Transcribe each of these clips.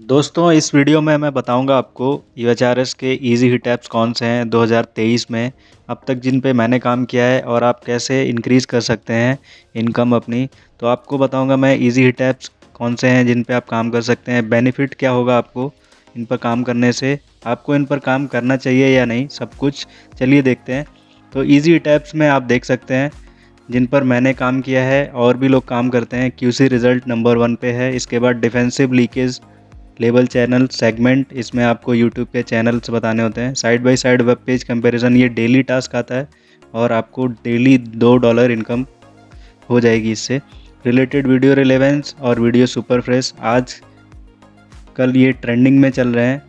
दोस्तों इस वीडियो में मैं बताऊंगा आपको यूएचआरएस के इजी हिट ऐप्स कौन से हैं 2023 में अब तक जिन पे मैंने काम किया है और आप कैसे इंक्रीज़ कर सकते हैं इनकम अपनी। तो आपको बताऊंगा मैं इजी हिट ऐप्स कौन से हैं जिन पे आप काम कर सकते हैं, बेनिफिट क्या होगा आपको इन पर काम करने से, आपको इन पर काम करना चाहिए या नहीं, सब कुछ चलिए देखते हैं। तो इजी हिट ऐप्स में आप देख सकते हैं जिन पर मैंने काम किया है और भी लोग काम करते हैं। क्यूसी रिजल्ट नंबर 1 पे है। इसके बाद defensive leakage label channel segment, इसमें आपको यूट्यूब के चैनल्स बताने होते हैं। Side by side web page comparison, ये डेली टास्क आता है और आपको डेली $2 इनकम हो जाएगी इससे। रिलेटेड वीडियो रिलेवेंस और वीडियो सुपर फ्रेश, आज कल ये ट्रेंडिंग में चल रहे हैं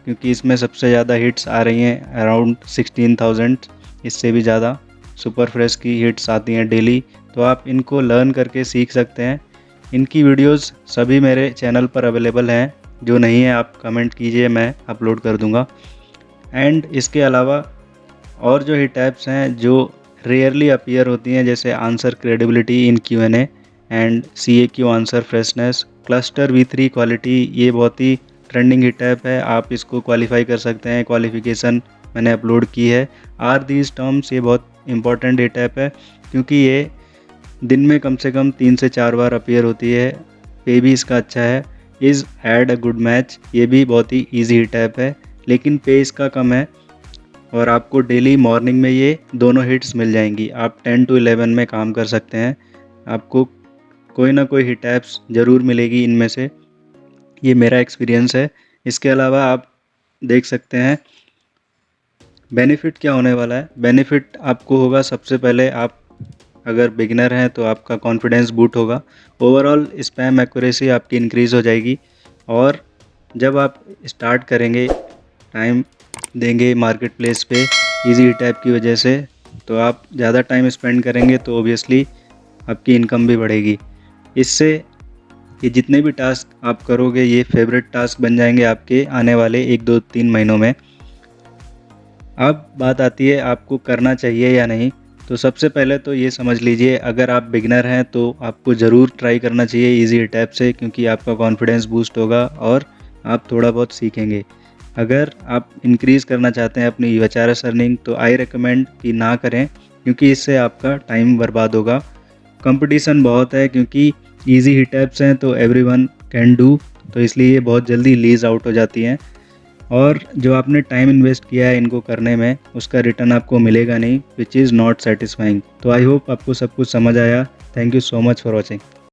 क्योंकि इसमें सबसे ज़्यादा हिट्स आ रही हैं, अराउंड 16,000, इससे भी ज़्यादा सुपर फ्रेश की हिट्स आती हैं डेली। तो आप इनको लर्न करके सीख सकते हैं। इनकी वीडियोस सभी मेरे चैनल पर अवेलेबल हैं, जो नहीं है आप कमेंट कीजिए, मैं अपलोड कर दूंगा। एंड इसके अलावा और जो हिट ऐप्स हैं जो रेयरली अपीयर होती हैं, जैसे answer credibility in Q&A and CAQ answer freshness, cluster V3 quality, ये बहुत ही ट्रेंडिंग हिट ऐप है, आप इसको क्वालिफाई कर सकते हैं, क्वालिफिकेशन मैंने अपलोड की है। आर दीज टर्म्स, ये बहुत इंपॉर्टेंट हिट ऐप है क्योंकि ये दिन में कम से कम 3 से 4 बार अपीयर होती है। पे भी इसका अच्छा है। Is it a good match, ये भी बहुत ही ईजी हिट ऐप है लेकिन पे इसका कम है और आपको डेली मॉर्निंग में ये दोनों हिट्स मिल जाएंगी। आप 10 to 11 में काम कर सकते हैं, आपको कोई ना कोई हिट ऐप्स ज़रूर मिलेगी इनमें से, ये मेरा एक्सपीरियंस है। इसके अलावा आप देख सकते हैं बेनिफिट क्या होने वाला है। बेनिफिट आपको होगा, सबसे पहले आप अगर बिगिनर हैं तो आपका कॉन्फिडेंस बूट होगा। ओवरऑल स्पैम एक्यूरेसी आपकी इंक्रीज़ हो जाएगी और जब आप स्टार्ट करेंगे, टाइम देंगे मार्केट प्लेस पे इजी हिट की वजह से, तो आप ज़्यादा टाइम स्पेंड करेंगे तो ओबियसली आपकी इनकम भी बढ़ेगी। इससे ये जितने भी टास्क आप करोगे ये फेवरेट टास्क बन जाएंगे आपके आने वाले 1-2-3 महीनों में। अब बात आती है आपको करना चाहिए या नहीं। तो सबसे पहले तो ये समझ लीजिए, अगर आप बिगनर हैं तो आपको ज़रूर ट्राई करना चाहिए इजी हिट ऐप से, क्योंकि आपका कॉन्फिडेंस बूस्ट होगा और आप थोड़ा बहुत सीखेंगे। अगर आप इंक्रीज़ करना चाहते हैं अपनी यूएचआरएस अर्निंग तो आई रिकमेंड कि ना करें, क्योंकि इससे आपका टाइम बर्बाद होगा। कंपटीशन बहुत है क्योंकि इजी हिट ऐप्स हैं तो एवरीवन कैन डू, तो इसलिए ये बहुत जल्दी लीज आउट हो जाती हैं और जो आपने टाइम इन्वेस्ट किया है इनको करने में उसका रिटर्न आपको मिलेगा नहीं, विच इज़ नॉट सेटिस्फाइंग। तो आई होप आपको सब कुछ समझ आया। Thank you so much for watching.